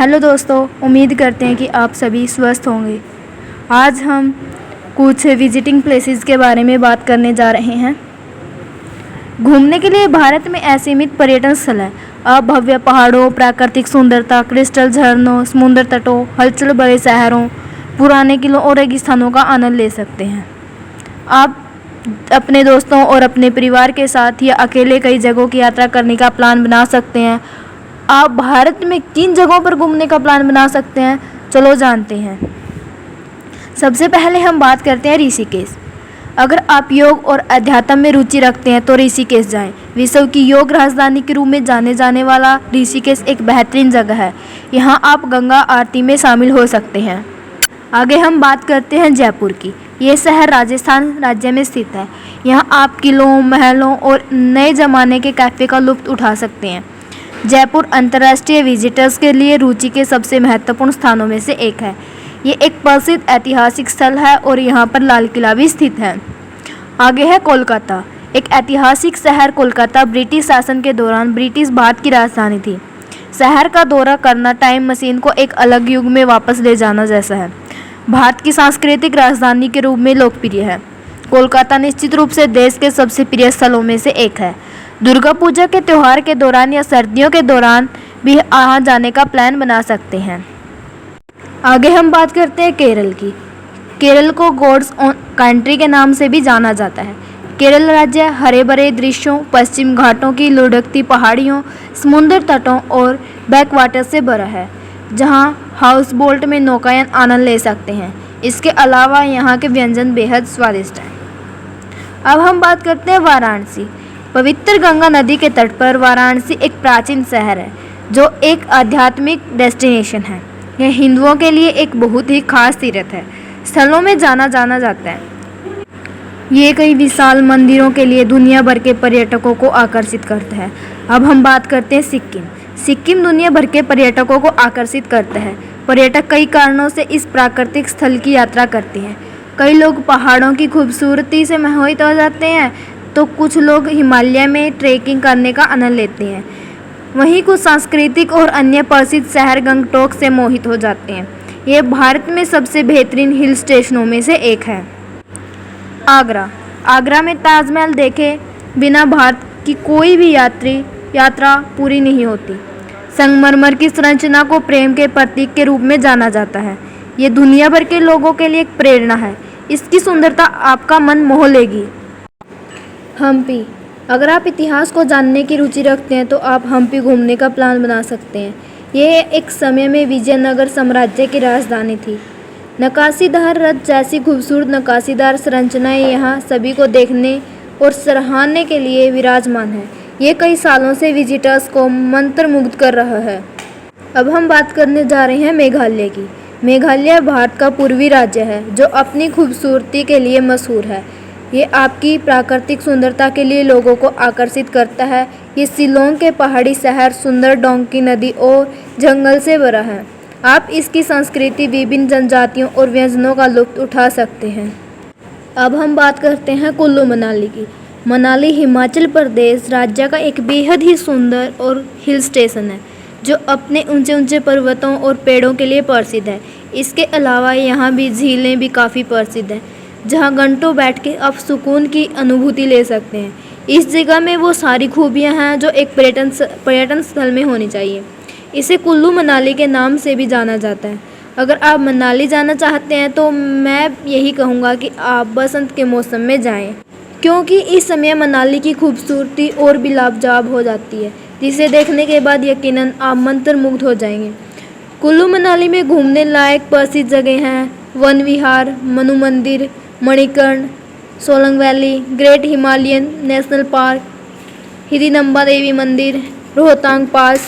Hello दोस्तों, उम्मीद करते हैं कि आप सभी स्वस्थ होंगे। आज हम कुछ विजिटिंग प्लेसेस के बारे में बात करने जा रहे हैं। घूमने के लिए भारत में असीमित पर्यटन स्थल है। आप भव्य पहाड़ों, प्राकृतिक सुंदरता, क्रिस्टल झरनों, समुद्र तटों, हलचल भरे शहरों, पुराने किलों और रेगिस्तानों का आनंद ले सकते हैं। आप अपने दोस्तों और अपने परिवार के साथ या अकेले कई जगहों की यात्रा करने का प्लान बना सकते हैं। आप भारत में किन जगहों पर घूमने का प्लान बना सकते हैं, चलो जानते हैं। सबसे पहले हम बात करते हैं ऋषिकेश। अगर आप योग और अध्यात्म में रुचि रखते हैं तो ऋषिकेश जाएं। विश्व की योग राजधानी के रूप में जाने जाने वाला ऋषिकेश एक बेहतरीन जगह है। यहाँ आप गंगा आरती में शामिल हो सकते हैं। आगे हम बात करते हैं जयपुर की। ये शहर राजस्थान राज्य में स्थित है। यहाँ आप किलों, महलों और नए ज़माने के कैफ़े का लुत्फ़ उठा सकते हैं। जयपुर अंतर्राष्ट्रीय विजिटर्स के लिए रुचि के सबसे महत्वपूर्ण स्थानों में से एक है। ये एक प्रसिद्ध ऐतिहासिक स्थल है और यहाँ पर लाल किला भी स्थित है। आगे है कोलकाता। एक ऐतिहासिक शहर कोलकाता ब्रिटिश शासन के दौरान ब्रिटिश भारत की राजधानी थी। शहर का दौरा करना टाइम मशीन को एक अलग युग में वापस ले जाना जैसा है। भारत की सांस्कृतिक राजधानी के रूप में लोकप्रिय है। कोलकाता निश्चित रूप से देश के सबसे प्रिय स्थलों में से एक है। दुर्गा पूजा के त्यौहार के दौरान या सर्दियों के दौरान भी यहाँ जाने का प्लान बना सकते हैं। आगे हम बात करते हैं केरल की। केरल को गॉड्स ओन कंट्री के नाम से भी जाना जाता है। केरल राज्य हरे भरे दृश्यों, पश्चिम घाटों की लुढ़कती पहाड़ियों, समुद्र तटों और बैकवाटर से भरा है, जहाँ हाउस बोट में नौकायन आनंद ले सकते हैं। इसके अलावा यहाँ के व्यंजन बेहद स्वादिष्ट हैं। अब हम बात करते हैं वाराणसी। पवित्र गंगा नदी के तट पर वाराणसी एक प्राचीन शहर है जो एक आध्यात्मिक डेस्टिनेशन है। यह हिंदुओं के लिए एक बहुत ही खास तीर्थ है स्थलों में जाना जाता है। ये कई विशाल मंदिरों के लिए दुनिया भर के पर्यटकों को आकर्षित करता है। अब हम बात करते हैं सिक्किम। सिक्किम दुनिया भर के पर्यटकों को आकर्षित करता है। पर्यटक कई कारणों से इस प्राकृतिक स्थल की यात्रा करते हैं। कई लोग पहाड़ों की खूबसूरती से मोहित हो जाते हैं तो कुछ लोग हिमालय में ट्रैकिंग करने का आनंद लेते हैं। वहीं कुछ सांस्कृतिक और अन्य प्रसिद्ध शहर गंगटोक से मोहित हो जाते हैं। यह भारत में सबसे बेहतरीन हिल स्टेशनों में से एक है। आगरा में ताजमहल देखे बिना भारत की कोई भी यात्रा पूरी नहीं होती। संगमरमर की संरचना को प्रेम के प्रतीक के रूप में जाना जाता है। ये दुनिया भर के लोगों के लिए एक प्रेरणा है। इसकी सुंदरता आपका मन मोह लेगी। हम्पी। अगर आप इतिहास को जानने की रुचि रखते हैं तो आप हम्पी घूमने का प्लान बना सकते हैं। यह एक समय में विजयनगर साम्राज्य की राजधानी थी। नक्काशीदार रथ जैसी खूबसूरत नक्काशीदार संरचनाएं यहाँ सभी को देखने और सराहने के लिए विराजमान है। ये कई सालों से विजिटर्स को मंत्रमुग्ध कर रहा है। अब हम बात करने जा रहे हैं मेघालय की। मेघालय भारत का पूर्वी राज्य है जो अपनी खूबसूरती के लिए मशहूर है। ये आपकी प्राकृतिक सुंदरता के लिए लोगों को आकर्षित करता है। ये शिलोंग के पहाड़ी शहर सुंदर डोंकी नदी और जंगल से भरा है। आप इसकी संस्कृति, विभिन्न जनजातियों और व्यंजनों का लुत्फ़ उठा सकते हैं। अब हम बात करते हैं कुल्लू मनाली की। मनाली हिमाचल प्रदेश राज्य का एक बेहद ही सुंदर और हिल स्टेशन है जो अपने ऊंचे ऊंचे पर्वतों और पेड़ों के लिए प्रसिद्ध है। इसके अलावा यहाँ भी झीलें भी काफ़ी प्रसिद्ध हैं जहाँ घंटों बैठ के आप सुकून की अनुभूति ले सकते हैं। इस जगह में वो सारी खूबियाँ हैं जो एक पर्यटन स्थल में होनी चाहिए। इसे कुल्लू मनाली के नाम से भी जाना जाता है। अगर आप मनाली जाना चाहते हैं तो मैं यही कहूँगा कि आप बसंत के मौसम में जाएं, क्योंकि इस समय मनाली की खूबसूरती और भी लाजवाब हो जाती है, जिसे देखने के बाद यकीनन आप मंत्रमुग्ध हो जाएंगे। कुल्लू मनाली में घूमने लायक प्रसिद्ध जगह हैं one Vihar, Manu Mandir, Manikaran, Solang valley, great Himalayan national park, Hidimba Devi Mandir, Rohtang पास,